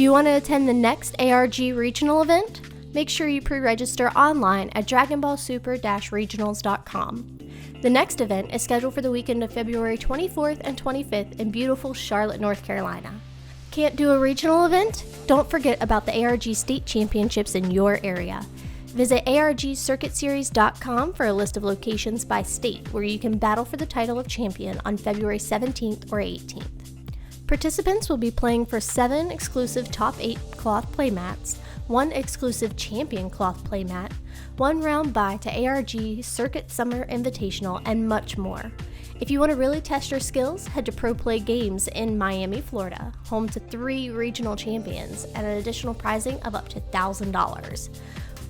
you want to attend the next ARG regional event? Make sure you pre-register online at dragonballsuper-regionals.com. The next event is scheduled for the weekend of February 24th and 25th in beautiful Charlotte, North Carolina. Can't do a regional event? Don't forget about the ARG State Championships in your area. Visit argcircuitseries.com for a list of locations by state where you can battle for the title of champion on February 17th or 18th. Participants will be playing for 7 exclusive top 8 cloth playmats, 1 exclusive champion cloth playmat, 1 round bye to ARG Circuit Summer Invitational, and much more. If you want to really test your skills, head to Pro Play Games in Miami, Florida, home to 3 regional champions and an additional prizing of up to $1,000.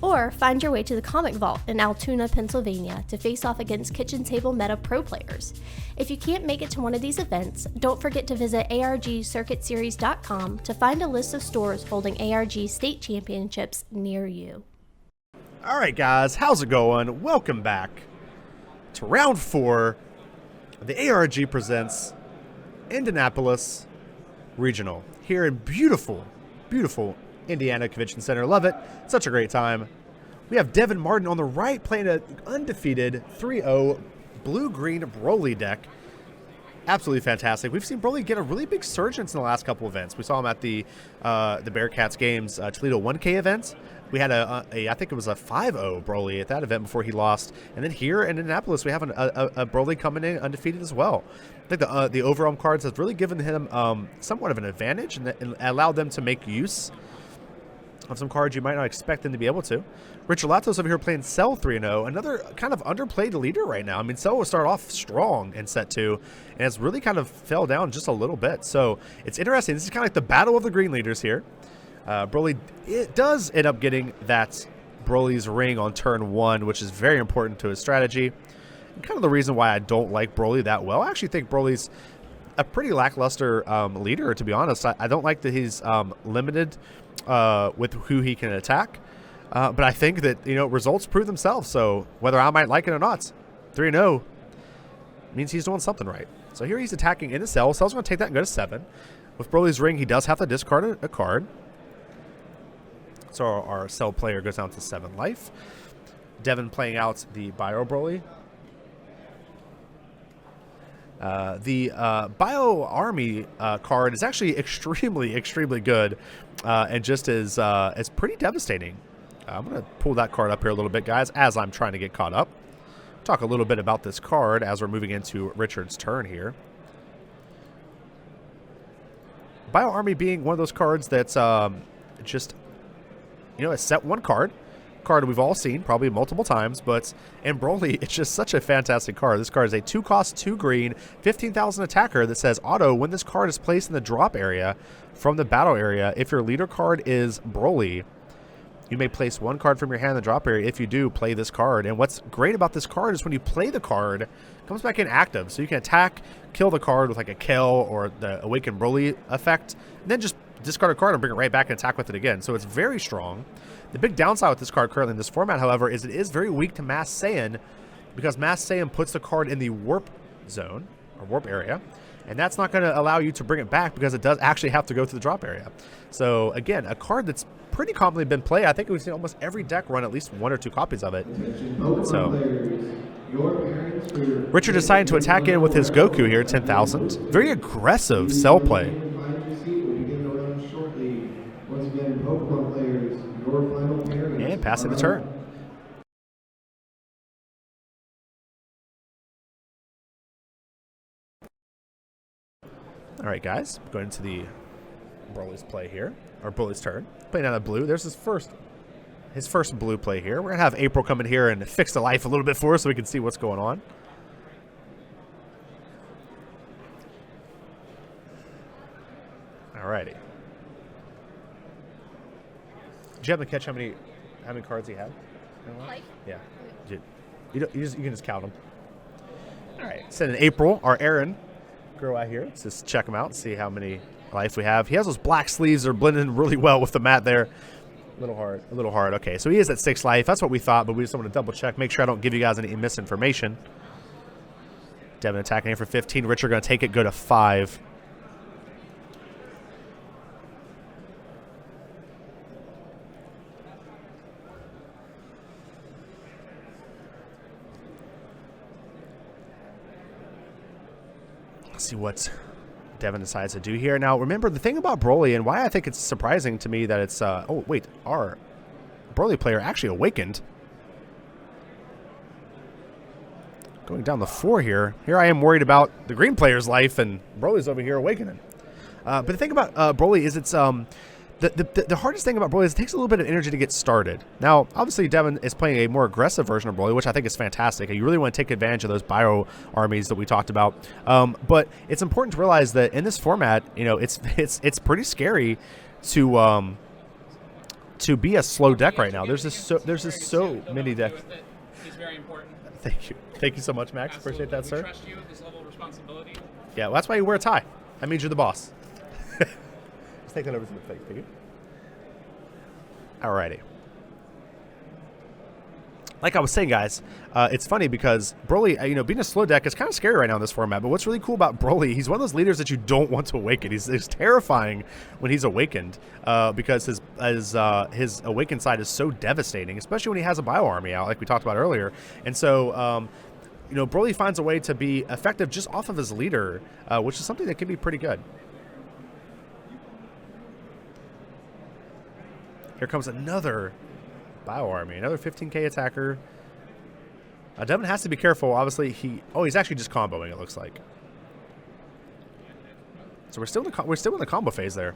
Or find your way to the Comic Vault in Altoona, Pennsylvania to face off against KitchenTableMeta pro players. If you can't make it to one of these events, don't forget to visit argcircuitseries.com to find a list of stores holding ARG state championships near you. All right, guys, how's it going? Welcome back to round 4. The ARG presents Indianapolis Regional here in beautiful, beautiful Indiana Convention Center. Love it. Such a great time. We have Devin Martin on the right playing an undefeated 3-0 blue-green Broly deck. Absolutely fantastic. We've seen Broly get a really big surge in the last couple events. We saw him at the Bearcats Games Toledo 1K event. We had I think it was a 5-0 Broly at that event before he lost. And then here in Indianapolis, we have a Broly coming in undefeated as well. I think the overarm cards have really given him somewhat of an advantage and allowed them to make use of some cards you might not expect them to be able to. Richard Latsos over here playing Cell 3-0, another kind of underplayed leader right now. I mean, Cell will start off strong in set 2, and it's really kind of fell down just a little bit. So it's interesting. This is kind of like the battle of the green leaders here. Broly does end up getting that Broly's ring on turn 1, which is very important to his strategy. And kind of the reason why I don't like Broly that well. I actually think Broly's a pretty lackluster leader, to be honest. I don't like that he's limited with who he can attack. But I think that, results prove themselves. So whether I might like it or not, 3-0 means he's doing something right. So here he's attacking into Cell. Cell's going to take that and go to 7. With Broly's ring, he does have to discard a card. So our Cell player goes down to 7 life. Devin playing out the Bio Broly. The Bio Army card is actually extremely good, and just is pretty devastating. I'm going to pull that card up here a little bit, guys, as I'm trying to get caught up. Talk a little bit about this card as we're moving into Richard's turn here. Bio Army being one of those cards that's just, a set 1 card we've all seen probably multiple times, but in Broly, it's just such a fantastic card. This card is a 2-cost, 2 green, 15,000 attacker that says auto when this card is placed in the drop area from the battle area. If your leader card is Broly, you may place 1 card from your hand in the drop area. If you do, play this card. And what's great about this card is when you play the card, it comes back in active. So you can attack, kill the card with like a kill or the Awaken Broly effect, and then just discard a card and bring it right back and attack with it again. So it's very strong. The big downside with this card currently in this format, however, is it is very weak to Mass Saiyan, because Mass Saiyan puts the card in the warp zone, or warp area, and that's not going to allow you to bring it back because it does actually have to go through the drop area. So again, a card that's pretty commonly been played. I think we've seen almost every deck run at least 1 or 2 copies of it. So Richard decided to attack in with his Goku here, 10,000. Very aggressive Cell play. And passing the turn. All right, guys, going into the Broly's play here, or Broly's turn. Playing down a blue. There's his first blue play here. We're gonna have April come in here and fix the life a little bit for us so we can see what's going on. All righty. Did you have to catch how many cards he had? Life? Yeah. You can just count them. All right. Send in April, our Aaron girl out here. Let's just check him out, see how many life we have. He has those black sleeves that are blending really well with the mat there. A little hard. Okay, so he is at 6 life. That's what we thought, but we just want to double check, make sure I don't give you guys any misinformation. Devin attacking here for 15. Richard going to take it, go to 5. Let's see what Devin decides to do here. Now, remember, the thing about Broly and why I think it's surprising to me that it's... oh, wait. Our Broly player actually awakened. Going down the 4 here. Here I am worried about the green player's life, and Broly's over here awakening. But the thing about Broly is it's... The hardest thing about Broly is it takes a little bit of energy to get started. Now, obviously, Devin is playing a more aggressive version of Broly, which I think is fantastic. You really want to take advantage of those bio armies that we talked about. But it's important to realize that in this format, you know, it's pretty scary to be a slow deck right now. There's just so many decks. He's very important. Thank you so much, Max. Absolutely. Appreciate that, sir. We trust you with this level of responsibility. Yeah, well, that's why you wear a tie. That means you're the boss. Let's take that over to the fake. Thank you. Alrighty. Like I was saying, guys, it's funny because Broly, you know, being a slow deck is kind of scary right now in this format. But what's really cool about Broly, he's one of those leaders that you don't want to awaken. He's terrifying when he's awakened because his awakened side is so devastating, especially when he has a bio army out, like we talked about earlier. And so, you know, Broly finds a way to be effective just off of his leader, which is something that can be pretty good. Here comes another bio army, another 15k attacker. Devin has to be careful. Obviously, he's actually just comboing. It looks like. So we're still in the combo phase there.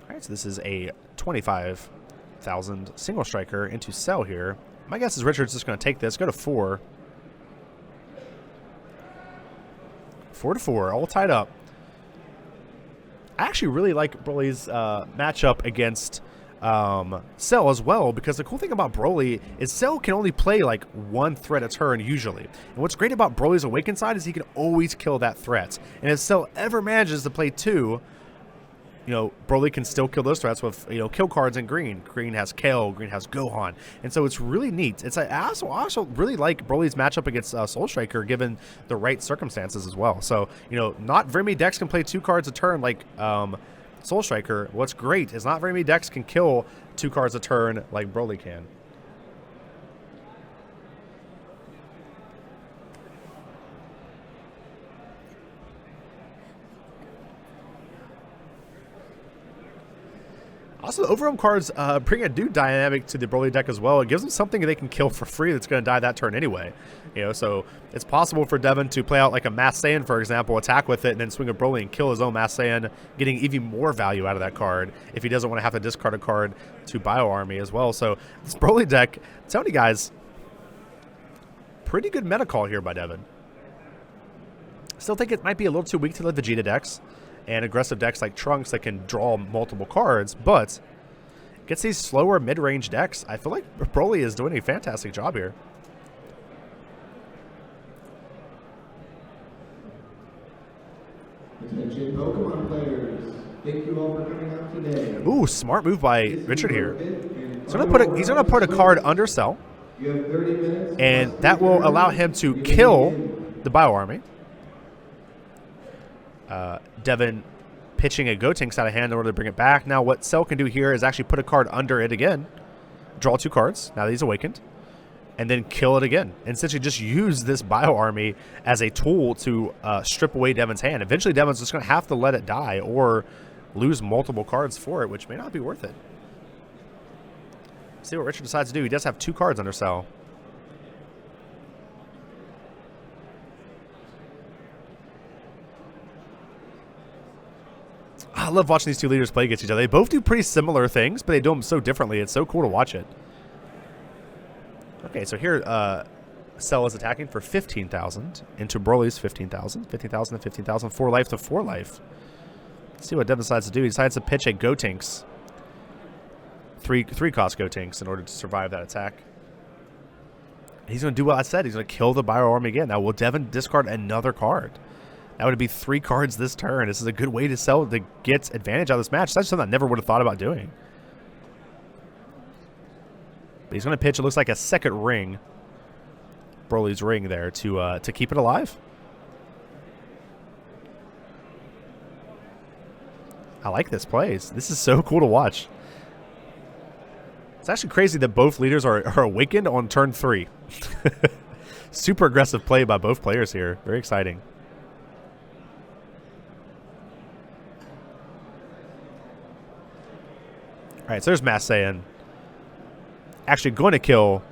All right, so this is a 25,000 single striker into Cell here. My guess is Richard's just going to take this, go to 4. 4-4, all tied up. I actually really like Broly's matchup against Cell as well, because the cool thing about Broly is Cell can only play like one threat a turn usually. And what's great about Broly's Awakened side is he can always kill that threat. And if Cell ever manages to play 2, you know, Broly can still kill those threats with, you know, kill cards in green. Green has Kale, green has Gohan. And so it's really neat. It's I also really like Broly's matchup against Soul Striker given the right circumstances as well. So, you know, not very many decks can play 2 cards a turn like Soul Striker. What's great is not very many decks can kill 2 cards a turn like Broly can. Also, the Overwhelm cards bring a new dynamic to the Broly deck as well. It gives them something they can kill for free that's going to die that turn anyway. You know, so it's possible for Devin to play out like a Mass Saiyan, for example, attack with it, and then swing a Broly and kill his own Mass Saiyan, getting even more value out of that card if he doesn't want to have to discard a card to Bio Army as well. So this Broly deck, I'm telling you guys, pretty good meta call here by Devin. Still think it might be a little too weak to the Vegeta decks and aggressive decks like Trunks that can draw multiple cards, but gets these slower mid-range decks. I feel like Broly is doing a fantastic job here. Attention Pokemon players. Thank you all for coming out today. Ooh, smart move by Richard here. So he's gonna put a card under Cell, You have 30 minutes. and that will allow him to kill the Bio Army. Devin pitching a Gotenks out of hand in order to bring it back. Now what Cell can do here is actually put a card under it again, draw 2 cards, now that he's awakened, and then kill it again. And essentially just use this Bio Army as a tool to strip away Devin's hand. Eventually Devin's just going to have to let it die or lose multiple cards for it, which may not be worth it. See what Richard decides to do. He does have 2 cards under Cell. I love watching these 2 leaders play against each other. They both do pretty similar things, but they do them so differently. It's so cool to watch it. Okay, so here Cell is attacking for 15,000 into Broly's 15,000. 15,000 to 15,000. 4 life to 4 life. Let's see what Devin decides to do. He decides to pitch a Gotenks. 3 cost Gotenks in order to survive that attack. He's going to do what I said. He's going to kill the Bio Army again. Now, will Devin discard another card? That would be 3 cards this turn. This is a good way to Cell to get advantage out of this match. That's something I never would have thought about doing. But he's going to pitch, it looks like a second ring. Broly's ring there to keep it alive. I like this plays. This is so cool to watch. It's actually crazy that both leaders are awakened on turn 3. Super aggressive play by both players here. Very exciting. All right, so there's Massayan. Actually going to kill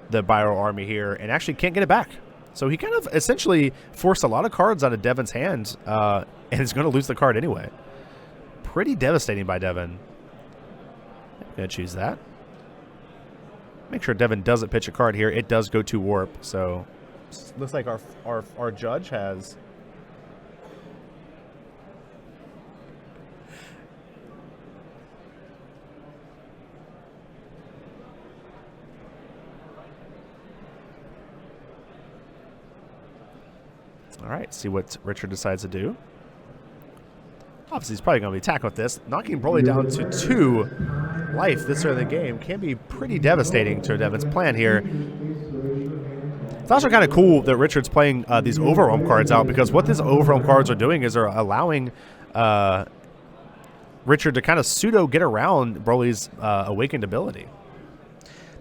the Bio Army here and actually can't get it back. So he kind of essentially forced a lot of cards out of Devin's hand and is going to lose the card anyway. Pretty devastating by Devin. I'm going to choose that. Make sure Devin doesn't pitch a card here. It does go to warp. So looks like our judge has... All right, see what Richard decides to do. Obviously, he's probably going to be attacking with this. Knocking Broly down to 2 life this early in the game can be pretty devastating to Devin's plan here. It's also kind of cool that Richard's playing these Overwhelm cards out, because what these Overwhelm cards are doing is they're allowing Richard to kind of pseudo get around Broly's awakened ability.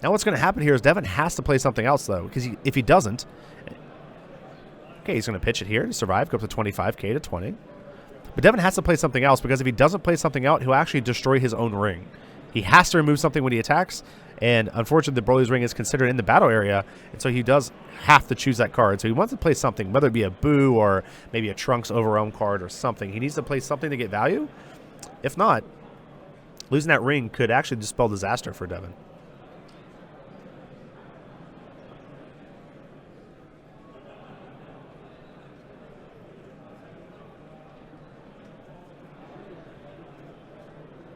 Now what's going to happen here is Devin has to play something else, though, because if he doesn't... Okay, he's going to pitch it here to survive, go up to 25k to 20. But Devin has to play something else, because if he doesn't play something out, he'll actually destroy his own ring. He has to remove something when he attacks, and unfortunately, the Broly's ring is considered in the battle area, and so he does have to choose that card. So he wants to play something, whether it be a Boo or maybe a Trunks Overwhelm card or something. He needs to play something to get value. If not, losing that ring could actually just spell disaster for Devin.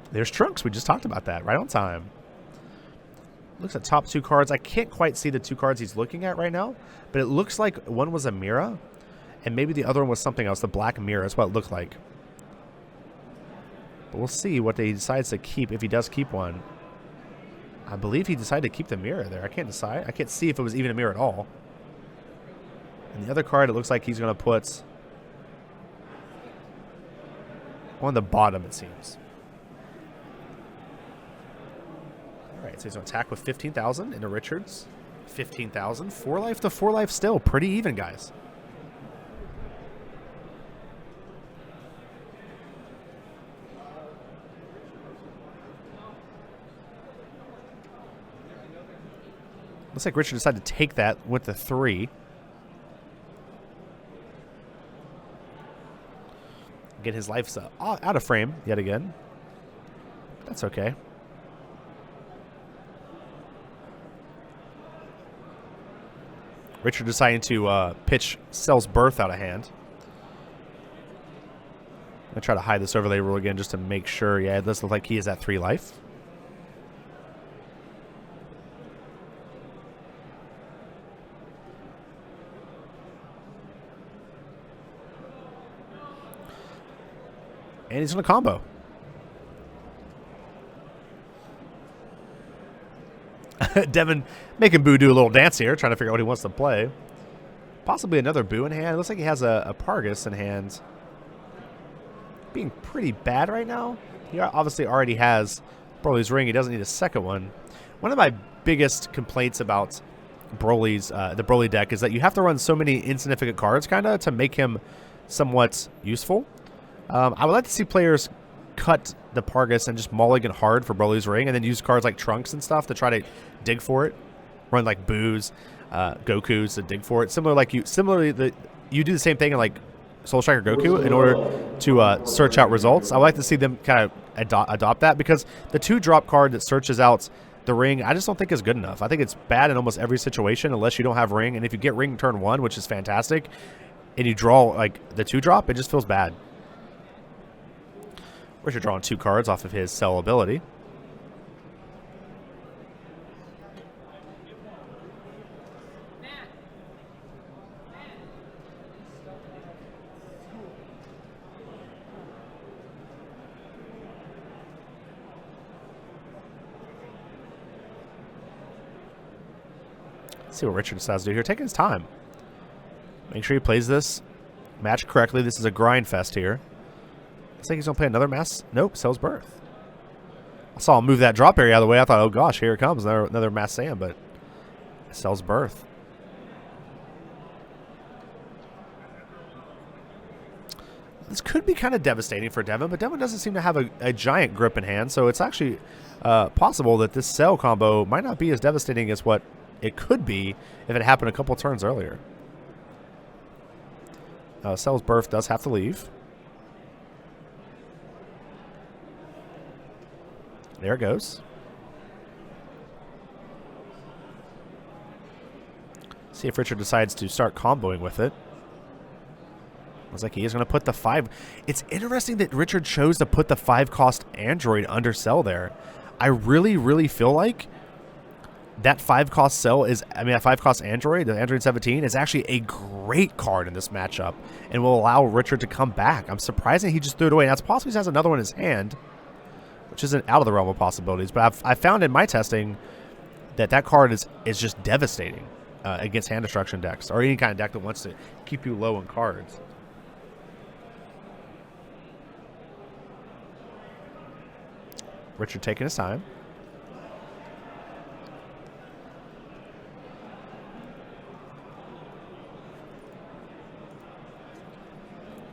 There's Trunks. We just talked about that. Right on time. Looks at top 2 cards. I can't quite see the 2 cards he's looking at right now, but it looks like one was a Mira, and maybe the other one was something else. The black Mira. That's what it looked like. But we'll see what he decides to keep, if he does keep one. I believe he decided to keep the Mira there. I can't decide. I can't see if it was even a Mira at all. And the other card, it looks like he's going to put on the bottom, it seems. Alright, so he's going to attack with 15,000 into Richards. 15,000. 4 life to 4 life still. Pretty even, guys. Looks like Richard decided to take that with the 3. Get his life out of frame yet again. That's okay. Richard deciding to pitch Cell's Birth out of hand. I'm going to try to hide this overlay rule again just to make sure. Yeah, it does look like he is at 3 life. And he's going to combo. Devin making Boo do a little dance here, trying to figure out what he wants to play. Possibly another Boo in hand. It looks like he has a Pargus in hand. Being pretty bad right now. He obviously already has Broly's ring. He doesn't need a second one. One of my biggest complaints about Broly's the Broly deck is that you have to run so many insignificant cards kind of to make him somewhat useful. I would like to see players cut the Pargus and just mulligan hard for Broly's ring, and then use cards like Trunks and stuff to try to dig for it. Run like Boos, Gokus to dig for it. Similarly, you do the same thing in like Soul Striker Goku in order to search out results. I would like to see them kind of adopt that, because the 2-drop card that searches out the ring, I just don't think is good enough. I think it's bad in almost every situation unless you don't have ring, and if you get ring turn 1, which is fantastic, and you draw like the 2-drop, it just feels bad. Richard drawing 2 cards off of his Cell ability. Let's see what Richard decides to do here. Taking his time. Make sure he plays this match correctly. This is a grind fest here. Looks like he's going to play another mass. Nope, Cell's Birth. I saw him move that drop area out of the way. I thought, oh gosh, here it comes, another Mass Sam, but it sells birth. This could be kind of devastating for Devin, but Devin doesn't seem to have a giant grip in hand, so it's actually possible that this sell combo might not be as devastating as what it could be if it happened a couple turns earlier. Sell's birth does have to leave. There it goes. See if Richard decides to start comboing with it. Looks like he is going to put the 5. It's interesting that Richard chose to put the 5-cost Android under sell there. I really, really feel like that 5-cost sell is, that 5-cost Android, the Android 17, is actually a great card in this matchup and will allow Richard to come back. I'm surprised that he just threw it away. Now, it's possible he has another one in his hand, which isn't out of the realm of possibilities. But I've found in my testing that card is just devastating against hand destruction decks or any kind of deck that wants to keep you low in cards. Richard taking his time.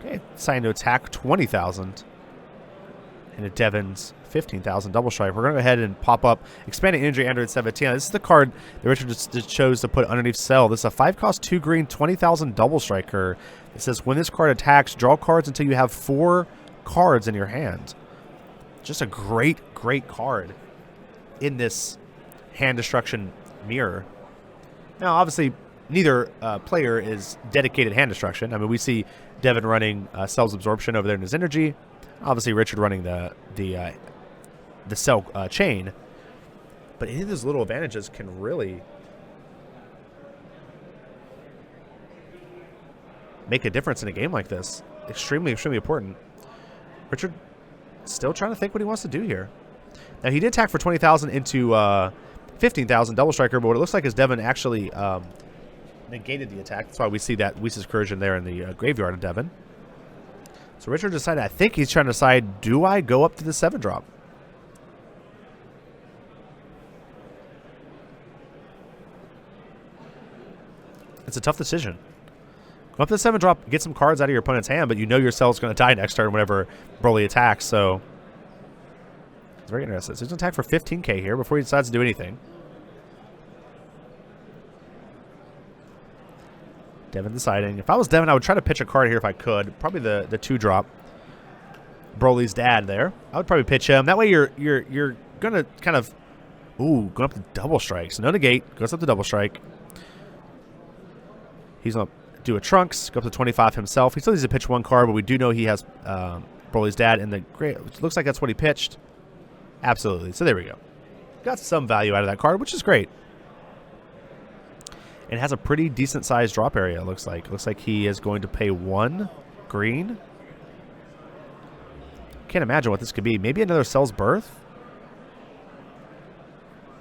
Okay, deciding to attack 20,000 into Devin's 15,000 double strike. We're going to go ahead and pop up Expanding Energy Android 17. This is the card that Richard just chose to put underneath sell. This is a 5-cost 2 green 20,000 double striker. It says when this card attacks, draw cards until you have 4 cards in your hand. Just a great card in this hand destruction mirror. Now, obviously, neither player is dedicated hand destruction. We see Devin running Cell's Absorption over there in his energy. Obviously, Richard running the cell chain. But any of those little advantages can really make a difference in a game like this. Extremely important. Richard still trying to think what he wants to do here. Now, he did attack for 20,000 into 15,000 double striker, but what it looks like is Devin actually negated the attack. That's why we see that Whis' Incursion there in the graveyard of Devin. So Richard decided, I think he's trying to decide, do I go up to the 7-drop? It's a tough decision. Go up to the 7-drop, get some cards out of your opponent's hand, but you know your cell's going to die next turn whenever Broly attacks, so it's very interesting. So he's going to attack for 15k here before he decides to do anything. Devin deciding. If I was Devin, I would try to pitch a card here if I could. Probably the 2-drop. Broly's dad there. I would probably pitch him. That way you're going to kind of, going up to double strike. So no negate, goes up to double strike. He's going to do a Trunks, go up to 25 himself. He still needs to pitch 1 card, but we do know he has Broly's dad in the great. It looks like that's what he pitched. Absolutely. So there we go. Got some value out of that card, which is great. And has a pretty decent sized drop area, it looks like. Looks like he is going to pay 1 green. Can't imagine what this could be. Maybe another Cell's Birth?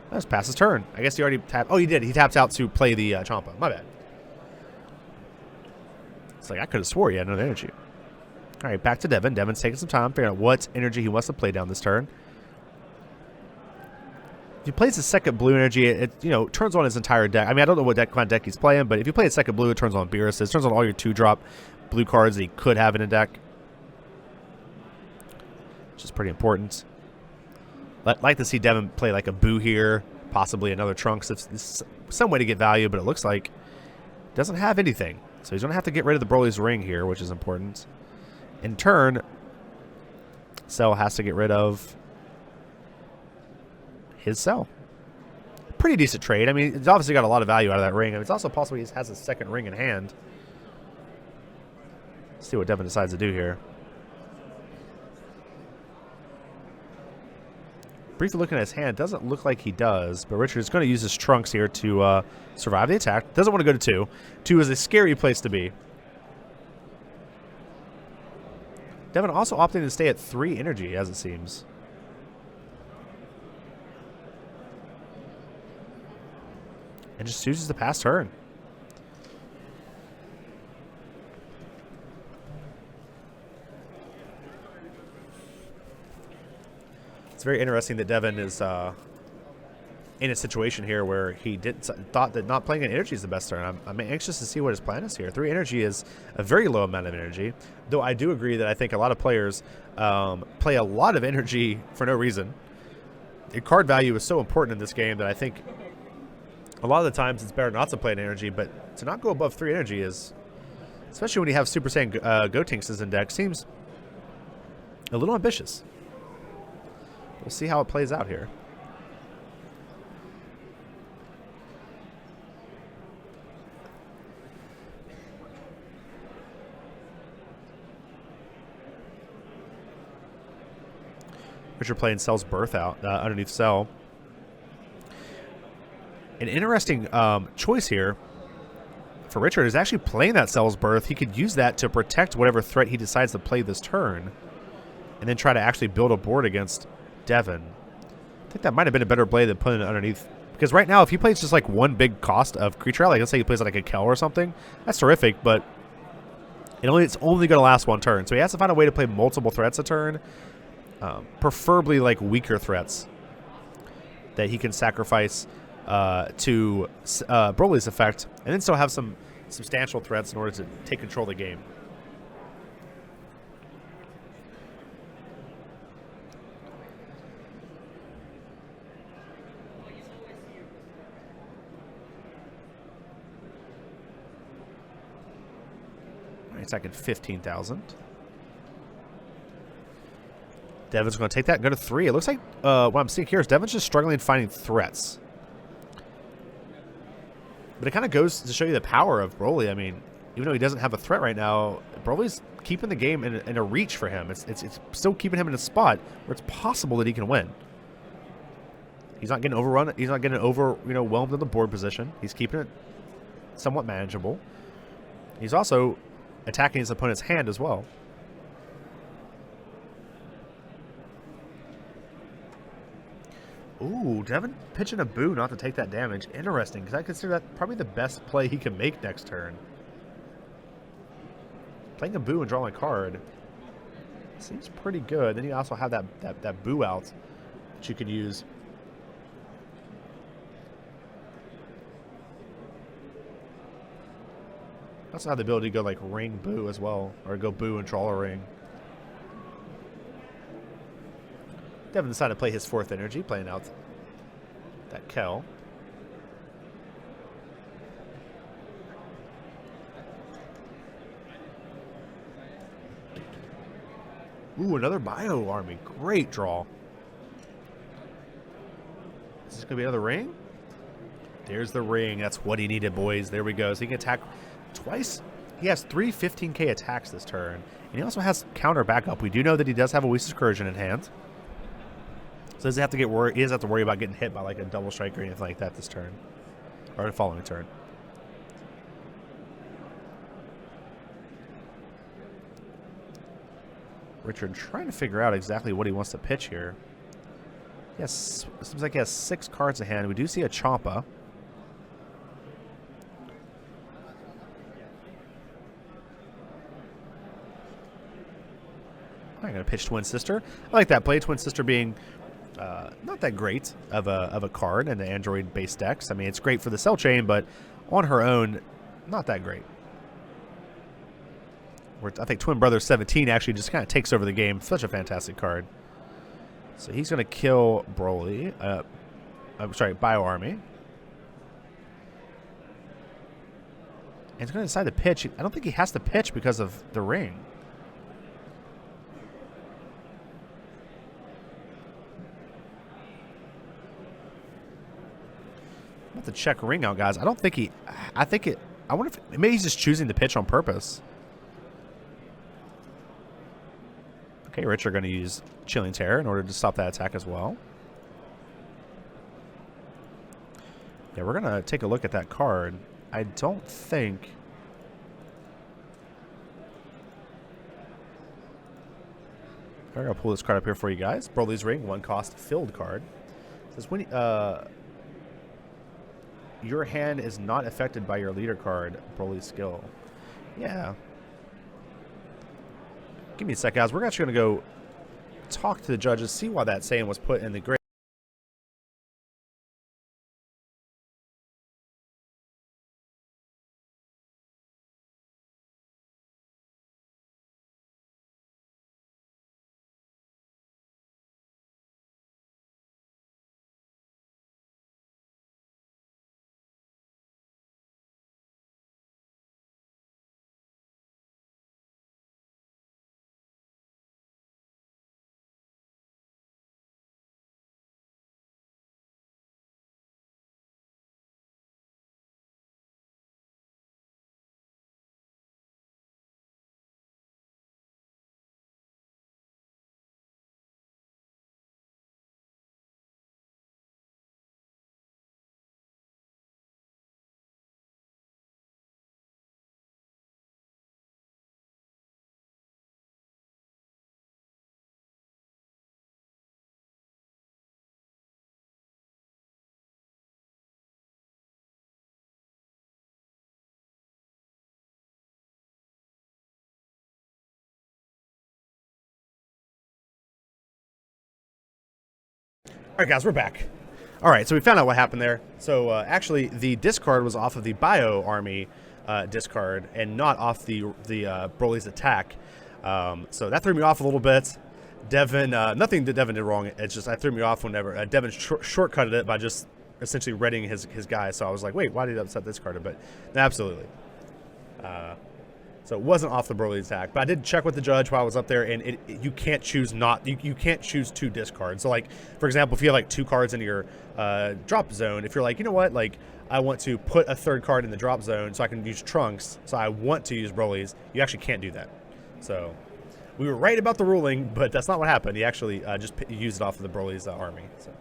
Let's pass his turn. I guess he already tapped. Oh, he did. He tapped out to play the Champa. My bad. It's like I could have swore he had another energy. All right, back to Devin. Devin's taking some time figuring out what energy he wants to play down this turn. If he plays his second blue energy, it turns on his entire deck. I don't know what kind of deck he's playing, but if you play his second blue, it turns on Beerus. It turns on all your 2-drop blue cards that he could have in a deck, which is pretty important. Like to see Devin play like a Boo here, possibly another Trunks. It's some way to get value, but it looks like he doesn't have anything. So he's going to have to get rid of the Broly's Ring here, which is important. In turn, Cell has to get rid of his Cell. Pretty decent trade. It's obviously got a lot of value out of that ring. It's also possible he has a second ring in hand. Let's see what Devin decides to do here. Briefly looking at his hand, doesn't look like he does, but Richard is going to use his Trunks here to survive the attack. Doesn't want to go to 2. 2 is a scary place to be. Devin also opting to stay at 3 energy, as it seems. And just chooses to pass turn. It's very interesting that Devin is in a situation here where he thought that not playing an energy is the best turn. I'm anxious to see what his plan is here. 3 energy is a very low amount of energy, though I do agree that I think a lot of players play a lot of energy for no reason. The card value is so important in this game that I think a lot of the times it's better not to play an energy, but to not go above 3 energy is, especially when you have Super Saiyan Gotenks in deck, seems a little ambitious. We'll see how it plays out here. Richard playing Cell's Birth out underneath Cell. An interesting choice here for Richard is actually playing that Cell's Birth. He could use that to protect whatever threat he decides to play this turn, and then try to actually build a board against Devin. I think that might have been a better play than putting it underneath. Because right now, if he plays just like one big cost of creature, like let's say he plays like a Kel or something, that's terrific, but it's only going to last one turn. So he has to find a way to play multiple threats a turn. Preferably like weaker threats that he can sacrifice to Broly's effect, and then still have some substantial threats in order to take control of the game. All right, second 15,000. Devin's going to take that and go to 3. It looks like what I'm seeing here is Devin's just struggling finding threats. But it kind of goes to show you the power of Broly. I mean, even though he doesn't have a threat right now, Broly's keeping the game in a reach for him. It's still keeping him in a spot where it's possible that he can win. He's not getting overrun. He's not getting overwhelmed in the board position. He's keeping it somewhat manageable. He's also attacking his opponent's hand as well. Ooh, Devin pitching a Boo not to take that damage. Interesting, because I consider that probably the best play he can make next turn. Playing a Boo and drawing a card seems pretty good. Then you also have that Boo out that you could use. Also have the ability to go like ring Boo as well, or go Boo and draw a ring. Devin decided to play his 4th energy, playing out that Kel. Ooh, another Bio Army. Great draw. Is this going to be another ring? There's the ring. That's what he needed, boys. There we go. So he can attack twice. He has 3 15k attacks this turn. And he also has counter backup. We do know that he does have a Whis Excursion in hand. So doesn't have to he doesn't have to worry about getting hit by like a double strike or anything like that this turn. Or the following turn. Richard trying to figure out exactly what he wants to pitch here. Yes, it seems like he has 6 cards in hand. We do see a Champa. I'm going to pitch Twin Sister. I like that play. Twin Sister being not that great of a card in the Android-based decks. I mean, it's great for the cell chain, but on her own, not that great. I think Twin Brothers 17 actually just kind of takes over the game. Such a fantastic card. So he's going to kill Broly. I'm sorry, Bio Army. And he's going to decide to pitch. I don't think he has to pitch because of the ring. I'm about to check ring out, guys. I don't think I wonder if maybe he's just choosing to pitch on purpose. Okay, Rich are going to use Chilling Terror in order to stop that attack as well. Yeah, we're going to take a look at that card. I don't think... I'm going to pull this card up here for you guys. Broly's Ring, 1-cost filled card. It says when your hand is not affected by your leader card, Broly's skill. Yeah. Give me a sec, guys. We're actually going to go talk to the judges, see why that saying was put in the grade. All right, guys, we're back. All right, so we found out what happened there. So actually, the discard was off of the Bio Army discard and not off the Broly's attack. So that threw me off a little bit. Devin, nothing that Devin did wrong. It's just I threw me off whenever Devin shortcutted it by just essentially readying his guy. So I was like, wait, why did he upset this card? But absolutely. So it wasn't off the Broly attack, but I did check with the judge while I was up there, and you can't choose you can't choose two discards. So like, for example, if you have like 2 cards in your drop zone, if you're like, you know what, like I want to put a 3rd card in the drop zone so I can use Trunks, so I want to use Broly's, you actually can't do that. So we were right about the ruling, but that's not what happened. He actually just used it off of the Broly's army. So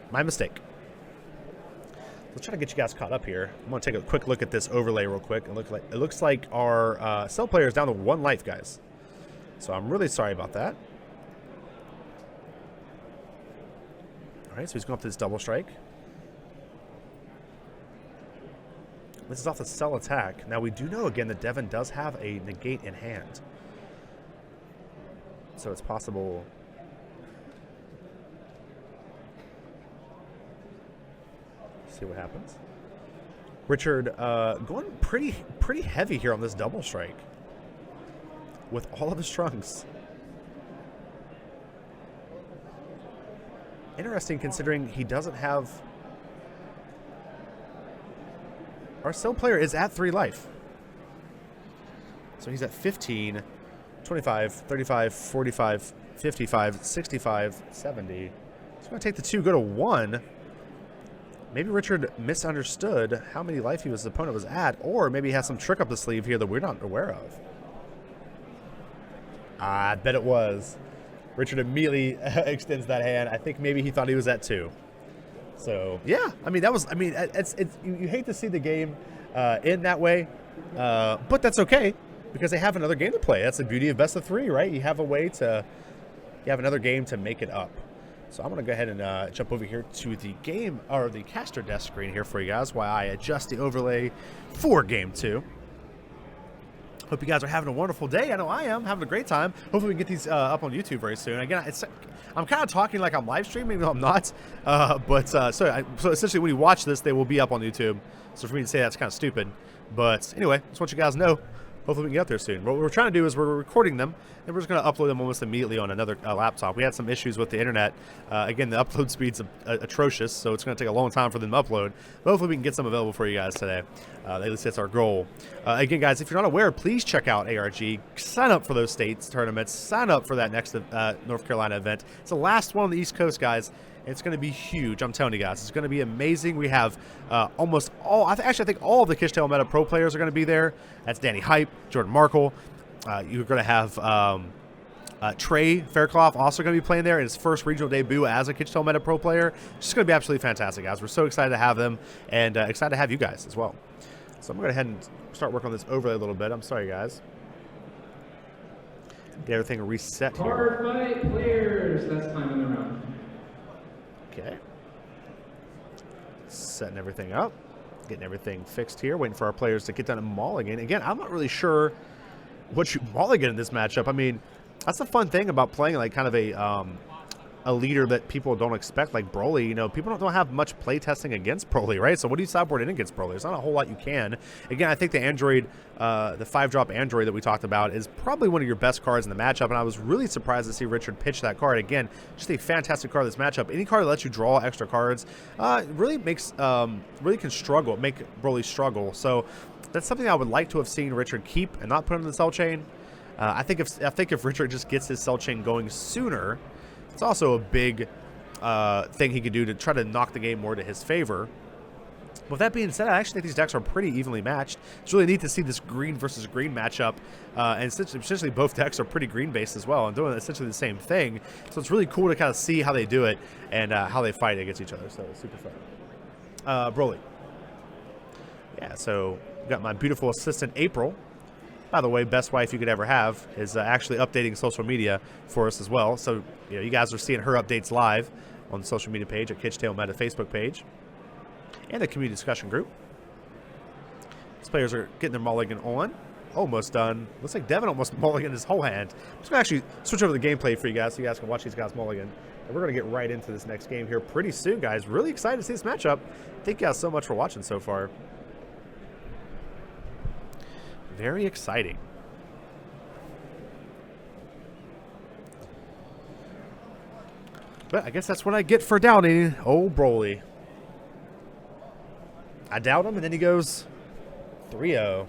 my mistake. Let's try to get you guys caught up here. I'm going to take a quick look at this overlay real quick. It looks like our cell player is down to 1 life, guys. So I'm really sorry about that. All right, so he's going up to this double strike. This is off the cell attack. Now we do know again that Devin does have a negate in hand. So it's possible. See what happens. Richard going pretty heavy here on this double strike with all of his Trunks. Interesting considering he doesn't have. Our cell player is at 3 life. So he's at 15, 25, 35, 45, 55, 65, 70. He's going to take the 2, go to 1. Maybe Richard misunderstood how many life his opponent was at, or maybe he has some trick up the sleeve here that we're not aware of. I bet it was. Richard immediately extends that hand. I think maybe he thought he was at 2. So, yeah. I mean, it's you hate to see the game end that way, but that's okay because they have another game to play. That's the beauty of best of 3, right? You have another game to make it up. So I'm going to go ahead and jump over here to the game, or the caster desk screen here for you guys while I adjust the overlay for Game 2. Hope you guys are having a wonderful day. I know I am. Having a great time. Hopefully we can get these up on YouTube very soon. Again, I'm kind of talking like I'm live streaming, though I'm not. So essentially when you watch this, they will be up on YouTube. So for me to say that's kind of stupid. But anyway, just want you guys to know. Hopefully we can get up there soon. What we're trying to do is we're recording them, and we're just going to upload them almost immediately on another laptop. We had some issues with the internet. Again, the upload speed's atrocious, so it's going to take a long time for them to upload. But hopefully we can get some available for you guys today. At least that's our goal. Again, guys, if you're not aware, please check out ARG. Sign up for those states tournaments. Sign up for that next North Carolina event. It's the last one on the East Coast, guys. It's going to be huge. I'm telling you guys, it's going to be amazing. We have almost all, I think all of the KitchenTableMeta pro players are going to be there. That's Danny Hype, Jordan Markle. You're going to have Trey Fairclough also going to be playing there in his first regional debut as a KitchenTableMeta pro player. It's just going to be absolutely fantastic, guys. We're so excited to have them and excited to have you guys as well. So I'm going to go ahead and start working on this overlay a little bit. I'm sorry, guys. Get everything reset here. Card fight players. That's time in the round. Okay. Setting everything up. Getting everything fixed here. Waiting for our players to get done and mulligan. Again, I'm not really sure what you mulligan in this matchup. I mean, That's the fun thing about playing like kind of a leader that people don't expect, like Broly. You know, people don't have much play testing against Broly, right? So what do you sideboard in against Broly? There's not a whole lot you can. Again, I think the Android, the 5-drop Android that we talked about is probably one of your best cards in the matchup, and I was really surprised to see Richard pitch that card. Again, just a fantastic card in this matchup. Any card that lets you draw extra cards really makes, really can struggle, make Broly struggle. So that's something I would like to have seen Richard keep and not put in the cell chain. I think if Richard just gets his cell chain going sooner, it's also a big thing he could do to try to knock the game more to his favor. With that being said, I actually think these decks are pretty evenly matched. It's really neat to see this green versus green matchup, and essentially both decks are pretty green-based as well and doing essentially the same thing. So it's really cool to kind of see how they do it and how they fight against each other. So it's super fun. Broly. Yeah, so we've got my beautiful assistant, April. By the way, best wife you could ever have is actually updating social media for us as well. So, you know, you guys are seeing her updates live on the social media page at KitchenTableMeta Facebook page and the community discussion group. These players are getting their mulligan on. Almost done. Looks like Devin almost mulliganed his whole hand. I'm just going to actually switch over the gameplay for you guys so you guys can watch these guys mulligan. And we're going to get right into this next game here pretty soon, guys. Really excited to see this matchup. Thank you guys so much for watching so far. Very exciting. But I guess that's what I get for doubting old Broly. I doubt him, and then he goes 3-0.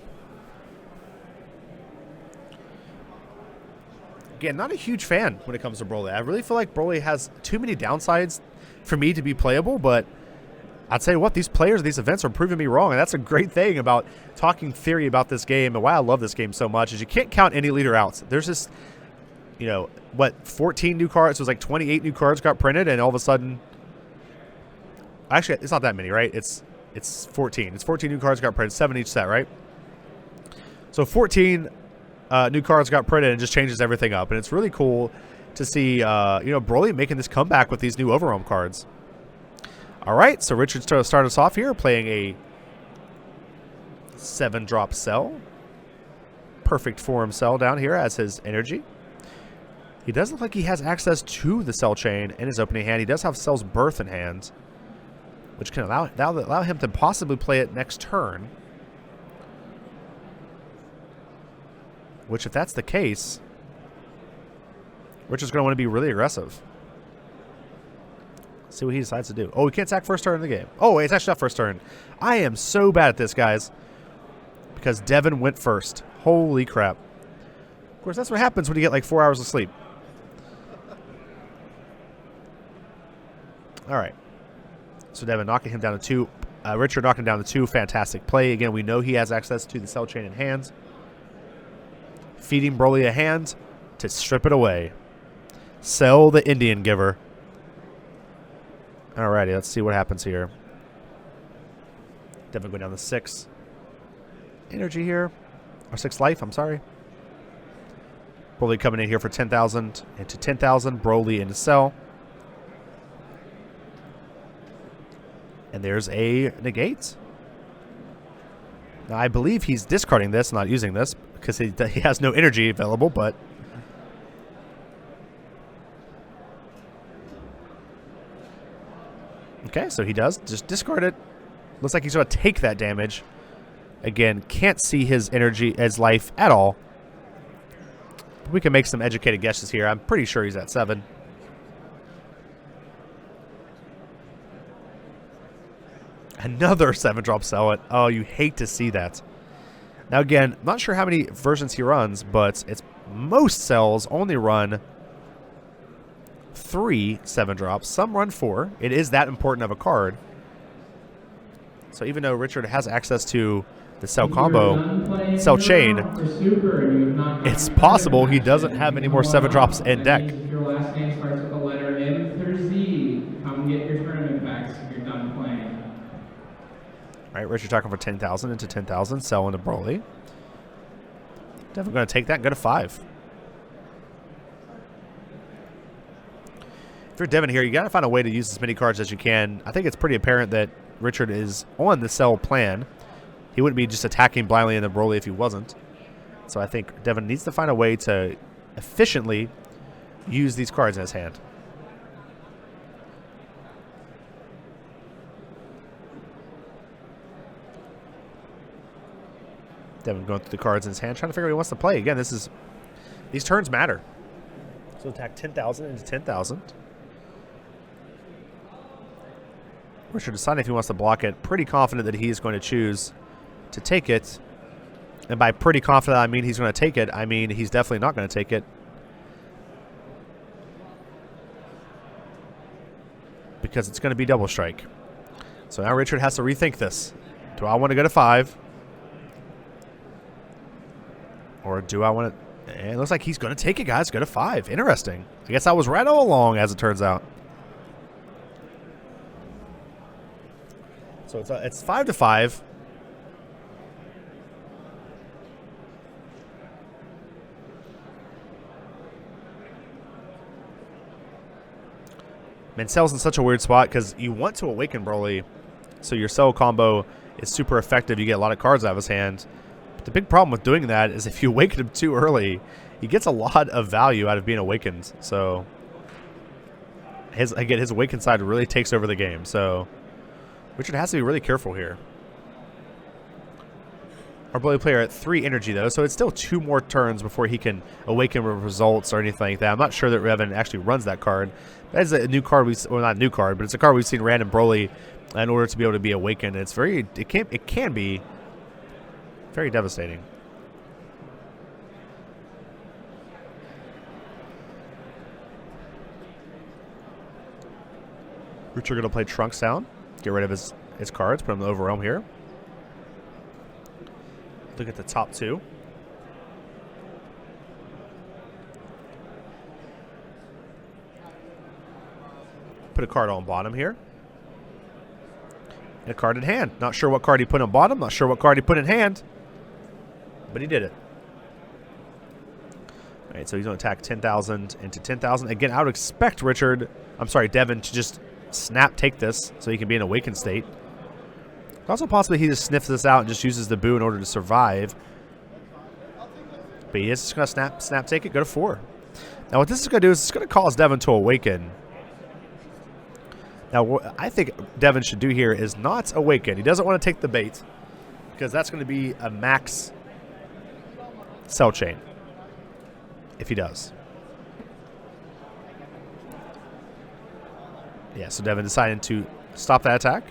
Again, not a huge fan when it comes to Broly. I really feel like Broly has too many downsides for me to be playable, but I'd say what these players, these events are proving me wrong, and that's a great thing about talking theory about this game and why I love this game so much is you can't count any leader outs. There's just, you know, what, 14 new cards? It was like 28 new cards got printed, and all of a sudden, actually, it's not that many, right? It's 14. It's 14 new cards got printed, 7 each set, right? So 14 new cards got printed and just changes everything up, and it's really cool to see, you know, Broly making this comeback with these new Overwhelm cards. All right, so Richard's trying to start us off here, playing a 7-drop cell. Perfect for him cell down here as his energy. He does look like he has access to the cell chain in his opening hand. He does have Cell's Birth in hand, which can allow him to possibly play it next turn. Which, if that's the case, Richard's going to want to be really aggressive. See what he decides to do. Oh, he can't sack first turn in the game. Oh, it's actually not first turn. I am so bad at this, guys, because Devin went first. Holy crap. Of course, that's what happens when you get like 4 hours of sleep. All right. So Devin knocking him down to 2. Richard knocking down to 2. Fantastic play. Again, we know he has access to the cell chain in hand. Feeding Broly a hand to strip it away. Sell the Indian giver. Alrighty, let's see what happens here. Devin going down to 6 energy here. Or 6 life, I'm sorry. Broly coming in here for 10,000 into 10,000. Broly into cell. And there's a negate. Now, I believe he's discarding this, not using this, because he has no energy available, but okay, so he does just discard it. Looks like he's going to take that damage. Again, can't see his energy as life at all. We can make some educated guesses here. I'm pretty sure he's at 7. Another 7-drop sell it. Oh, you hate to see that. Now again, not sure how many versions he runs, but it's most cells only run 3 7-drops. Some run 4. It is that important of a card. So even though Richard has access to the cell combo, cell chain, it's possible he doesn't have any more 7-drops in deck. If your last name starts with the letter M through Z, come get your tournament packs if you're done playing. All right, Richard talking for 10,000 into 10,000, sell into Broly. Definitely going to take that and go to 5. If you're Devin here, you got to find a way to use as many cards as you can. I think it's pretty apparent that Richard is on the cell plan. He wouldn't be just attacking blindly into Broly if he wasn't. So I think Devin needs to find a way to efficiently use these cards in his hand. Devin going through the cards in his hand, trying to figure out what he wants to play. Again, these turns matter. So attack 10,000 into 10,000. Richard deciding if he wants to block it. Pretty confident that he is going to choose to take it. And by pretty confident, I mean he's going to take it. I mean he's definitely not going to take it. Because it's going to be double strike. So now Richard has to rethink this. Do I want to go to 5? Or do I want to... And it looks like he's going to take it, guys. Go to 5. Interesting. I guess I was right all along, as it turns out. So it's 5 to 5. Mancel's in such a weird spot because you want to awaken Broly, so your cell combo is super effective. You get a lot of cards out of his hand. But the big problem with doing that is if you awaken him too early, he gets a lot of value out of being awakened. So his awakened side really takes over the game. So Richard has to be really careful here. Our Broly player at 3 energy though, so it's still 2 more turns before he can awaken with results or anything like that. I'm not sure that Devin actually runs that card. That is a new card well, not a new card, but it's a card we've seen random Broly in order to be able to be awakened. It's it can be very devastating. Richard gonna play Trunks down, get rid of his cards, put him in the Overwhelm here. Look at the top 2. Put a card on bottom here. And a card in hand. Not sure what card he put on bottom. Not sure what card he put in hand. But he did it. All right, so he's going to attack 10,000 into 10,000. Again, I would expect Devin to just snap take this so he can be in awakened state. Also possibly he just sniffs this out and just uses the boo in order to survive. But he is just going to snap take it, go to 4. Now what this is going to do is it's going to cause Devin to awaken. Now what I think Devin should do here is not awaken. He doesn't want to take the bait because that's going to be a max cell chain if he does. Yeah, so Devin decided to stop that attack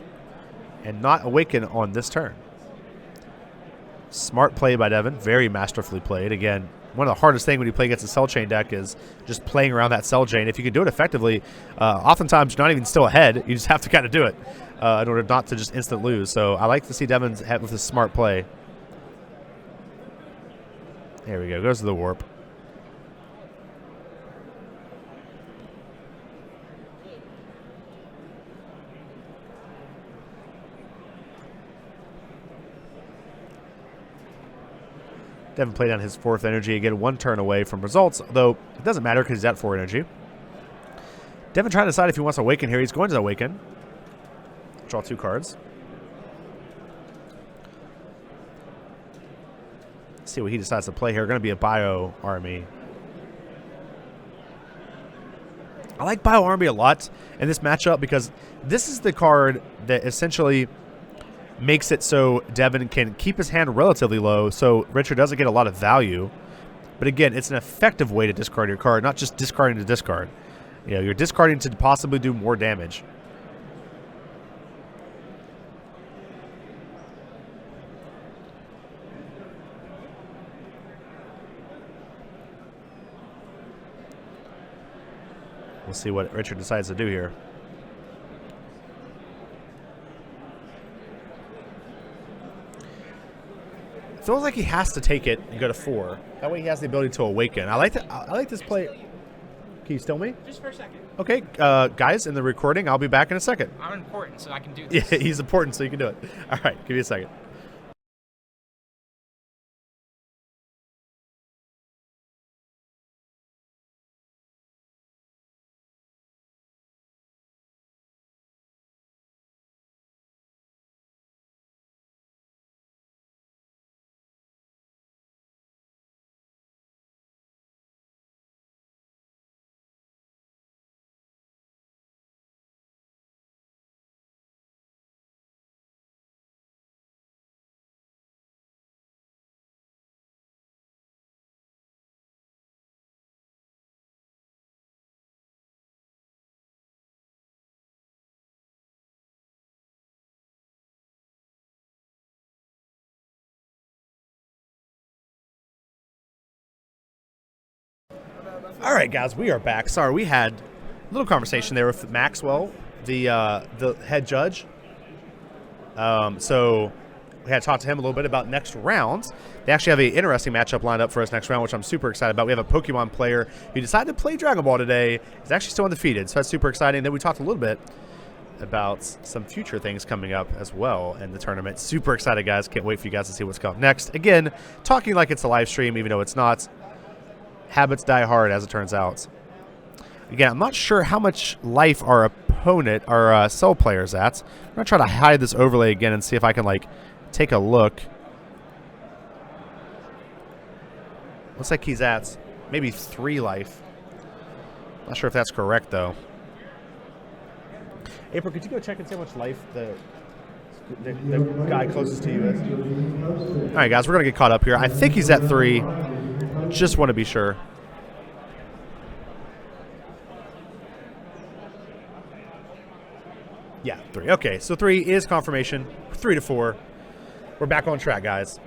and not awaken on this turn. Smart play by Devin. Very masterfully played. Again, one of the hardest things when you play against a cell chain deck is just playing around that cell chain. If you can do it effectively, oftentimes you're not even still ahead. You just have to kind of do it in order not to just instant lose. So I like to see Devin's head with this smart play. There we go. Goes to the warp. Devin played on his 4th energy. Again, 1 turn away from results, though it doesn't matter because he's at 4 energy. Devin trying to decide if he wants to awaken here. He's going to awaken. Draw 2 cards. Let's see what he decides to play here. Going to be a Bio Army. I like Bio Army a lot in this matchup because this is the card that essentially makes it so Devin can keep his hand relatively low so Richard doesn't get a lot of value. But again, it's an effective way to discard your card, not just discarding to discard. You know, you're discarding to possibly do more damage. We'll see what Richard decides to do here. Feels like he has to take it and go to 4. That way he has the ability to awaken. I like this play. Can you still me? Just for a second. Okay, guys, in the recording, I'll be back in a second. I'm important, so I can do this. Yeah, he's important, so you can do it. All right, give me a second. All right, guys, we are back. Sorry, we had a little conversation there with Maxwell, the head judge. So we had to talk to him a little bit about next round. They actually have an interesting matchup lined up for us next round, which I'm super excited about. We have a Pokemon player who decided to play Dragon Ball today. He's actually still undefeated, so that's super exciting. Then we talked a little bit about some future things coming up as well in the tournament. Super excited, guys. Can't wait for you guys to see what's coming next. Again, talking like it's a live stream, even though it's not. Habits die hard, as it turns out. Again, I'm not sure how much life our opponent, our Soul player is at. I'm going to try to hide this overlay again and see if I can, like, take a look. Looks like he's at maybe 3 life. Not sure if that's correct, though. April, could you go check and see how much life the guy closest to you is? All right, guys, we're going to get caught up here. I think he's at 3. Just want to be sure. Yeah, 3. Okay, so 3 is confirmation. 3 to 4. We're back on track, guys.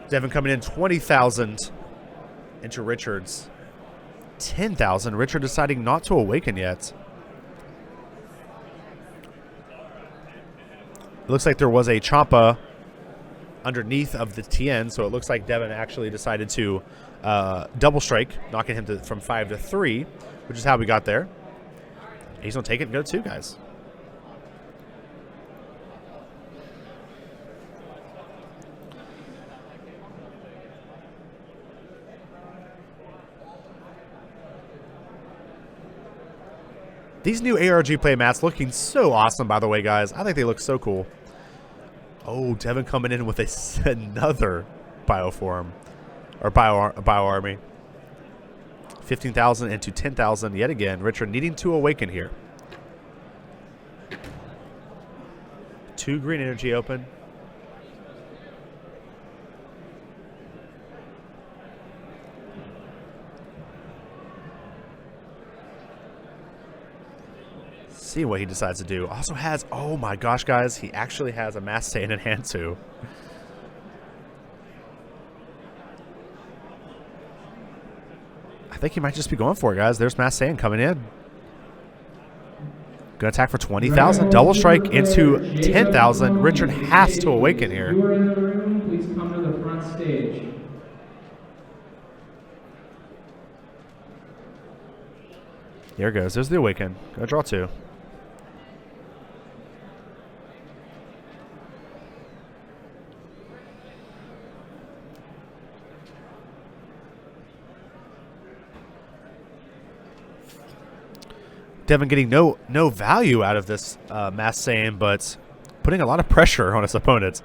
Devin coming in 20,000 into Richard's 10,000. Richard deciding not to awaken yet. It looks like there was a Champa underneath of the TN, so it looks like Devin actually decided to double strike, knocking him from 5 to 3, which is how we got there. He's going to take it and go 2, guys. These new ARG play mats looking so awesome, by the way, guys. I think they look so cool. Oh, Devin coming in with another Bioform, or Bio Army. 15,000 into 10,000 yet again. Richard needing to awaken here. 2 green energy open. See what he decides to do. Also has, oh my gosh, guys, he actually has a Mass Saiyan in hand too. I think he might just be going for it, guys. There's Mass Saiyan coming in. Gonna attack for 20,000. Double strike into 10,000. Richard has to awaken here. If you are in the room, please come to the front stage. There it goes. There's the awaken. Gonna draw 2. Devin getting no value out of this Mass Saiyan, but putting a lot of pressure on his opponents.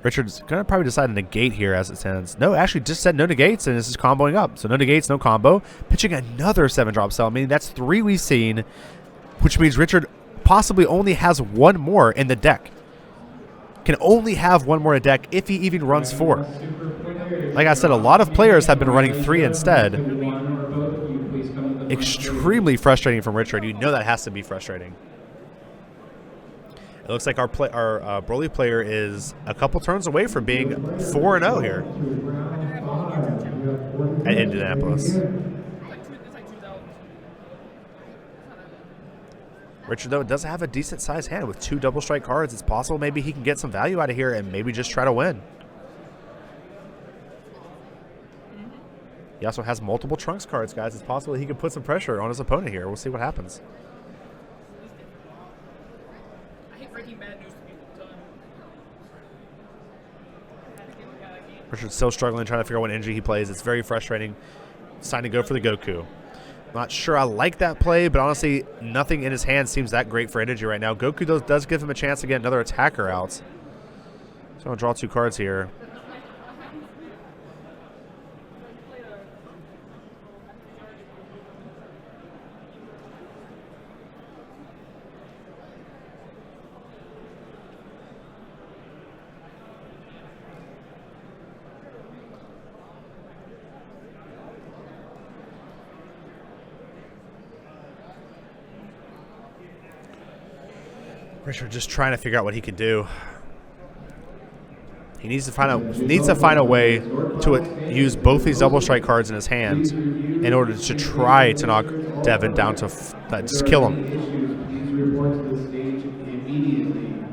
Richard's going to probably decide to negate here as it stands. No, actually just said no negates, and this is comboing up. So no negates, no combo. Pitching another 7-drop cell, meaning that's 3 we've seen, which means Richard possibly only has 1 more in the deck. Can only have 1 more in the deck if he even runs 4. Like I said, a lot of players have been running 3 instead. Extremely frustrating from Richard. You know that has to be frustrating. It looks like our Broly player is a couple turns away from being 4-0 here at Indianapolis. Richard, though, does have a decent-sized hand with 2 double strike cards. It's possible maybe he can get some value out of here and maybe just try to win. He also has multiple Trunks cards, guys. It's possible he could put some pressure on his opponent here. We'll see what happens. Richard's still struggling, trying to figure out what energy he plays. It's very frustrating. Deciding to go for the Goku. Not sure I like that play, but honestly, nothing in his hand seems that great for energy right now. Goku does give him a chance to get another attacker out. So I'm going to draw 2 cards here. Richard just trying to figure out what he can do. He needs to find a way to use both these double strike cards in his hand in order to try to knock Devin down to just kill him. Please report to the stage immediately.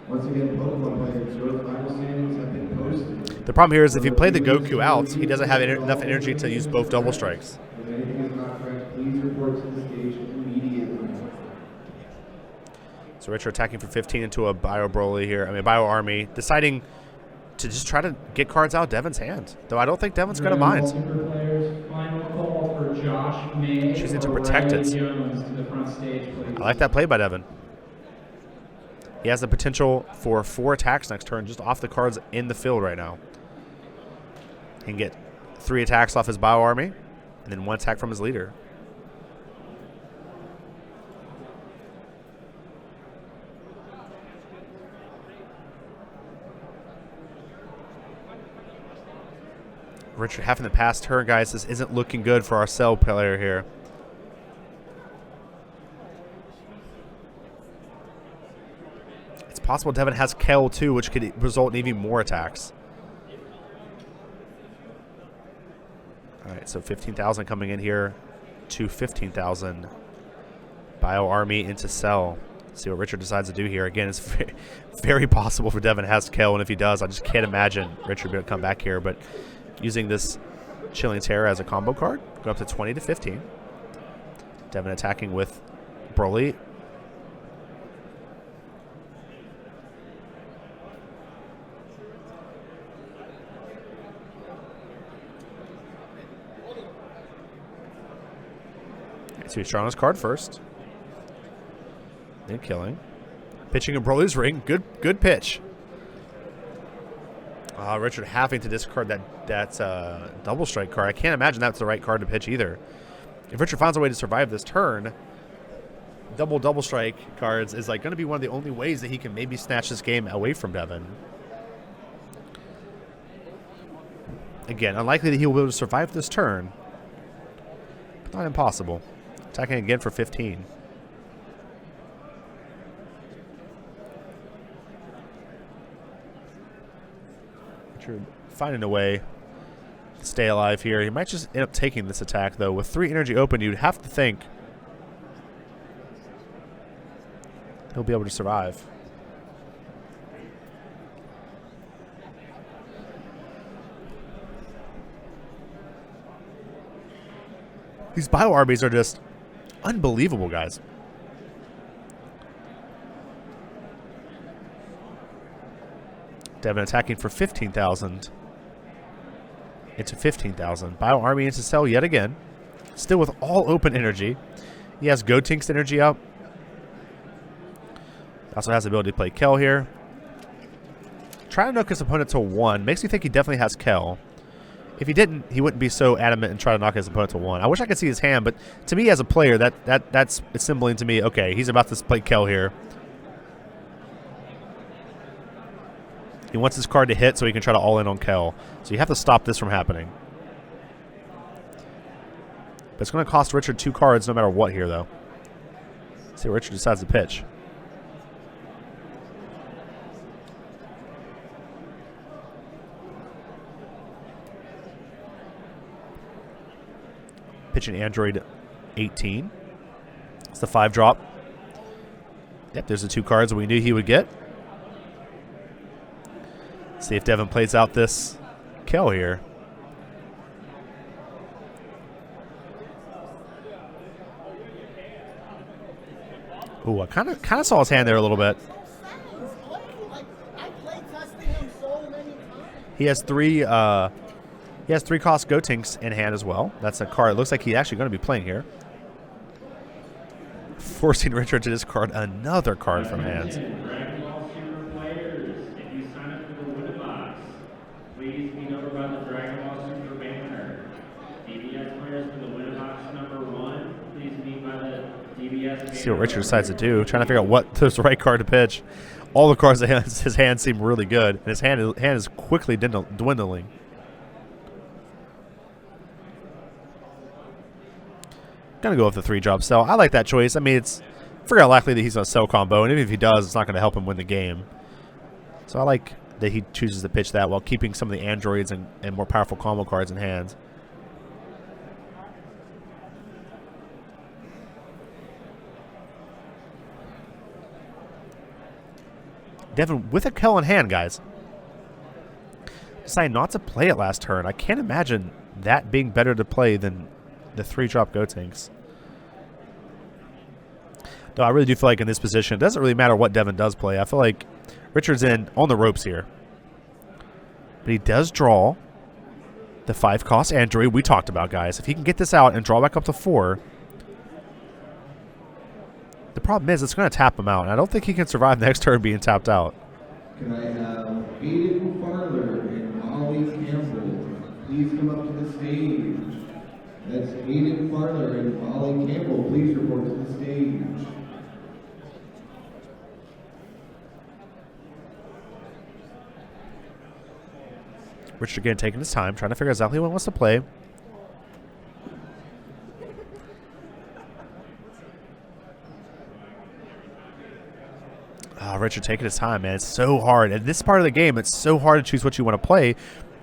Once again, Pokemon players, your final standings have been posted. The problem here is if you play the Goku out, he doesn't have enough energy to use both double strikes. If anything is not correct, please report to the stage immediately. So Richard attacking for 15 into a Bio Broly here. I mean, Bio Army, deciding to just try to get cards out of Devin's hand. Though I don't think Devin's going to mind. Choosing to protect it. I like that play by Devin. He has the potential for 4 attacks next turn just off the cards in the field right now. He can get 3 attacks off his Bio Army and then 1 attack from his leader. Richard having the past turn, guys. This isn't looking good for our Cell player here. It's possible Devin has Kel too, which could result in even more attacks. All right, so 15,000 coming in here to 15,000. Bio Army into Cell. See what Richard decides to do here. Again, it's very possible for Devin has Kel, and if he does, I just can't imagine Richard being able to come back here. But using this Chilling Terror as a combo card, go up to 20 to 15. Devin attacking with Broly. So he's drawing his card first. Then killing. Pitching in Broly's ring. Good pitch. Richard having to discard that double strike card. I can't imagine that's the right card to pitch either. If Richard finds a way to survive this turn, double strike cards is like going to be one of the only ways that he can maybe snatch this game away from Devin. Again, unlikely that he will be able to survive this turn, but not impossible. Attacking again for 15. Richard finding a way to stay alive here. He might just end up taking this attack, though. With 3 energy open, you'd have to think he'll be able to survive. These Bio Armies are just unbelievable, guys. Devin attacking for 15,000 into 15,000. Bio Army into Cell yet again. Still with all open energy. He has Gotink's energy up. Also has the ability to play Kel here. Trying to knock his opponent to 1. Makes me think he definitely has Kel. If he didn't, he wouldn't be so adamant and try to knock his opponent to 1. I wish I could see his hand, but to me as a player, that's assembling to me, okay, he's about to play Kel here. He wants his card to hit so he can try to all-in on Kel. So you have to stop this from happening. But it's going to cost Richard 2 cards no matter what here, though. Let's see what Richard decides to pitch. Pitching Android 18. It's the 5-drop. Yep, there's the 2 cards that we knew he would get. See if Devin plays out this Kel here. Ooh, I kind of saw his hand there a little bit. He has 3 cost Gotinks in hand as well. That's a card. It looks like he's actually going to be playing here. Forcing Richard to discard another card from hands. See what Richard decides to do. Trying to figure out what is the right card to pitch. All the cards in his hand seem really good, and his hand is quickly dwindling. Gonna go with the 3-drop Cell. I like that choice. I mean, it's pretty unlikely that he's gonna Cell combo, and even if he does, it's not gonna help him win the game. So I like that he chooses to pitch that while keeping some of the androids and more powerful combo cards in hand. Devin with a kill in hand, guys. Decided not to play it last turn. I can't imagine that being better to play than the 3-drop Gotenks. Though I really do feel like in this position, it doesn't really matter what Devin does play. I feel like Richard's in on the ropes here. But he does draw the 5-cost android we talked about, guys. If he can get this out and draw back up to 4, the problem is it's going to tap him out. And I don't think he can survive next turn being tapped out. Can I have Aiden Farler and Molly Campbell please come up to the stage? That's Aiden Farler and Molly Campbell. Please report to the stage. Richard again taking his time, trying to figure out exactly what he wants to play. Richard taking his time, man. It's so hard. At this part of the game, it's so hard to choose what you want to play.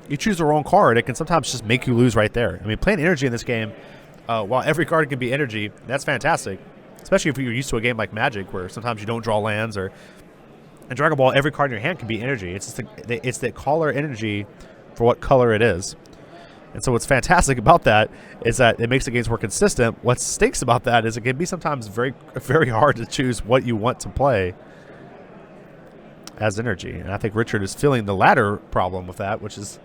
You choose the wrong card, it can sometimes just make you lose right there. I mean, playing energy in this game, while every card can be energy, that's fantastic. Especially if you're used to a game like Magic, where sometimes you don't draw lands, or in Dragon Ball, every card in your hand can be energy. It's just it's the color energy for what color it is. And so what's fantastic about that is that it makes the games more consistent. What stinks about that is it can be sometimes very, very hard to choose what you want to play as energy. And I think Richard is feeling the latter problem with that, which is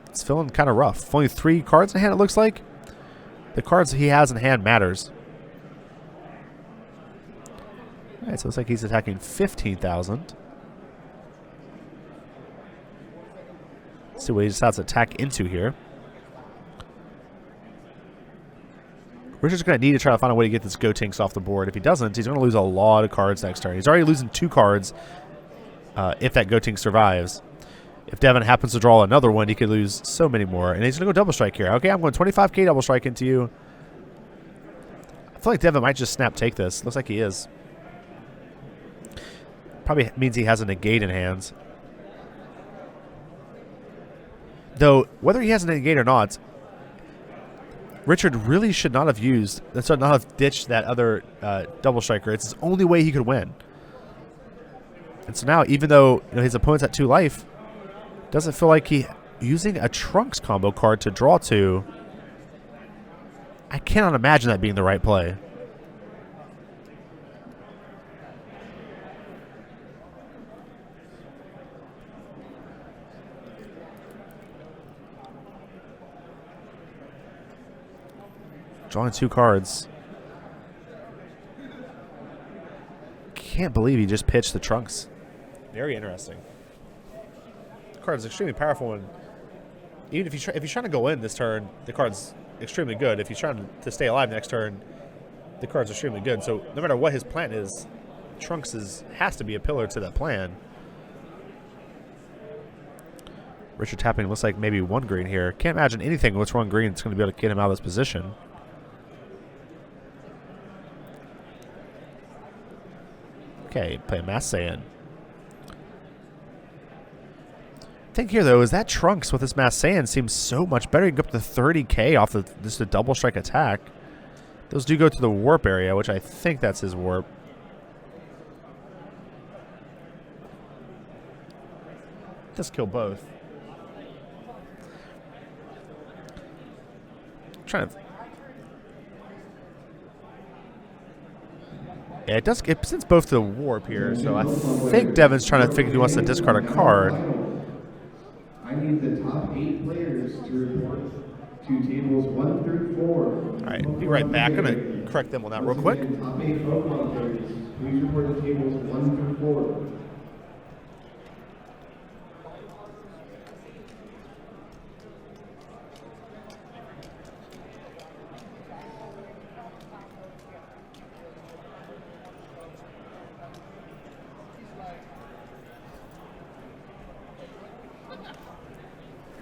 it's feeling kind of rough. Only 3 cards in hand, it looks like. The cards he has in hand matters. All right, so it looks like he's attacking 15,000. Let's see what he decides to attack into here. Richard's going to need to try to find a way to get this Gotenks off the board. If he doesn't, he's going to lose a lot of cards next turn. He's already losing 2 cards if that Gotenks survives. If Devin happens to draw another one, he could lose so many more. And he's going to go double strike here. Okay, I'm going 25k double strike into you. I feel like Devin might just snap take this. Looks like he is. Probably means he has a negate in hands. Though, whether he has a negate or not, Richard really should not have ditched that other double striker. It's his only way he could win. And so now, even though his opponent's at 2 life, doesn't feel like he using a Trunks combo card to draw 2. I cannot imagine that being the right play. Drawing 2 cards. Can't believe he just pitched the Trunks. Very interesting. The card is extremely powerful, and even if he's trying to go in this turn, the card's extremely good. If he's trying to stay alive next turn, the card's extremely good. So no matter what his plan is, Trunks has to be a pillar to that plan. Richard tapping looks like maybe 1 green here. Can't imagine anything with 1 green that's going to be able to get him out of this position. Okay, play a Mass Saiyan. Thing here, though, is that Trunks with this Mass Saiyan seems so much better. You can go up to 30k off of just a double strike attack. Those do go to the warp area, which I think that's his warp. Just kill both. Trying to. Yeah, it sends both to the warp here, so I think Devin's trying to figure he wants to discard a card. I need the top 8 players to report to tables 1 through 4. All right, be right back. I'm going to correct them on that real quick. Top 8 Pokemon players, please report to tables 1 through 4.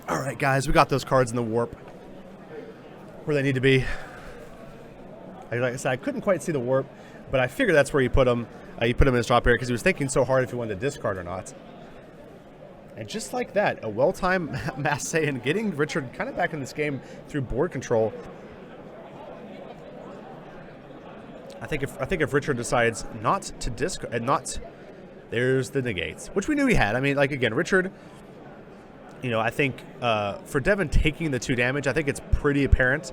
All right, guys, we got those cards in the warp where they need to be. Like I said, I couldn't quite see the warp, but I figured that's where you put them. You put them in his drop area because he was thinking so hard if he wanted to discard or not. And just like that, a well-timed Masse and getting Richard kind of back in this game through board control. I think if Richard decides not to discard and not, there's the negates, which we knew he had. I mean, like, again, Richard, you know, I think for Devin taking the 2 damage, I think it's pretty apparent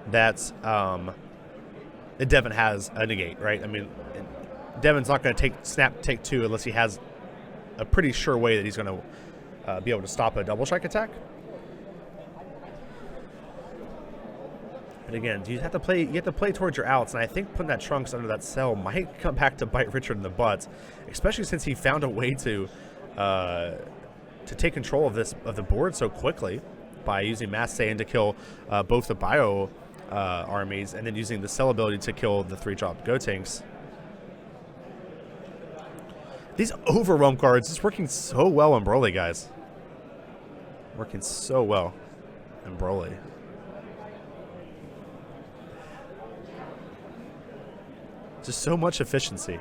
that Devin has a negate, right? I mean, Devin's not going to take 2 unless he has a pretty sure way that he's going to be able to stop a double strike attack. But again, you have to play towards your outs, and I think putting that Trunks under that cell might come back to bite Richard in the butt, especially since he found a way to take control of the board so quickly by using Mass Saiyan to kill both the bio armies, and then using the cell ability to kill the 3-drop Gotenks. These overwhelm cards is working so well on Broly, guys. Working so well on Broly. Just so much efficiency.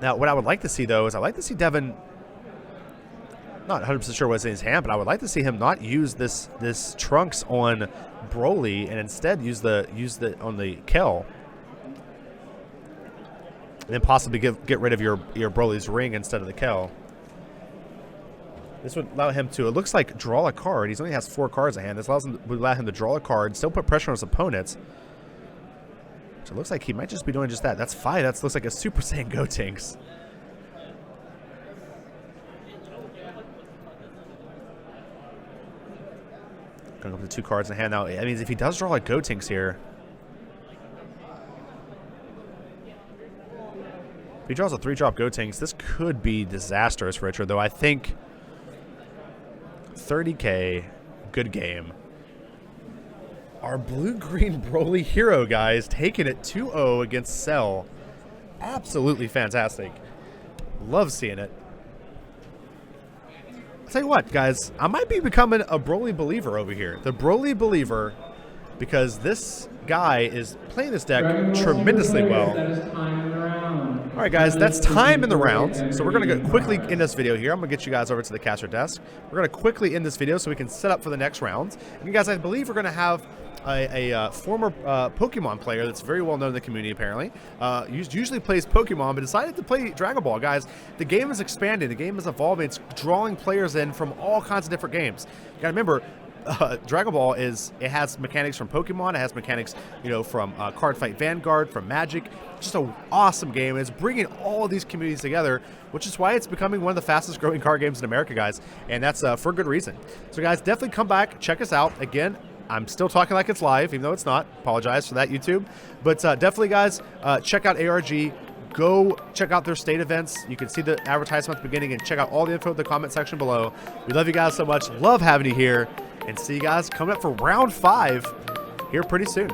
Now, what I would like to see, though, is I'd like to see Devin, not 100% sure what's in his hand, but I would like to see him not use this Trunks on Broly and instead use the on the Kel. And then possibly get rid of your Broly's ring instead of the Kel. This would allow him to, it looks like, draw a card. He only has 4 cards in hand. This would allow him to draw a card, still put pressure on his opponents. So it looks like he might just be doing just that. That's 5. That looks like a Super Saiyan Gotenks. Going up to 2 cards in hand now. I mean, if he does draw like Gotenks here, if he draws a 3-drop Gotenks, this could be disastrous for Richard, though. I think 30K, good game. Our blue-green Broly hero, guys, taking it 2-0 against Cell. Absolutely fantastic. Love seeing it. I'll tell you what, guys, I might be becoming a Broly believer over here. The Broly believer, because this guy is playing this deck tremendously well. All right, guys, that's time in the round. So we're going to go quickly end this video here. I'm going to get you guys over to the caster desk. We're going to quickly end this video so we can set up for the next round. And you guys, I believe we're going to have a former Pokemon player that's very well known in the community, apparently. Usually plays Pokemon, but decided to play Dragon Ball. Guys, the game is expanding. The game is evolving. It's drawing players in from all kinds of different games. You got to remember, Dragon Ball it has mechanics from Pokemon. It has mechanics, you know, from Card Fight Vanguard, from Magic. Just an awesome game. It's bringing all these communities together, which is why it's becoming one of the fastest growing card games in America, guys. And that's for good reason. So, guys, definitely come back, check us out. Again, I'm still talking like it's live, even though it's not. Apologize for that, YouTube. But definitely, guys, check out ARG. Go check out their state events. You can see the advertisement at the beginning and check out all the info in the comment section below. We love you guys so much. Love having you here. And see you guys coming up for round 5 here pretty soon.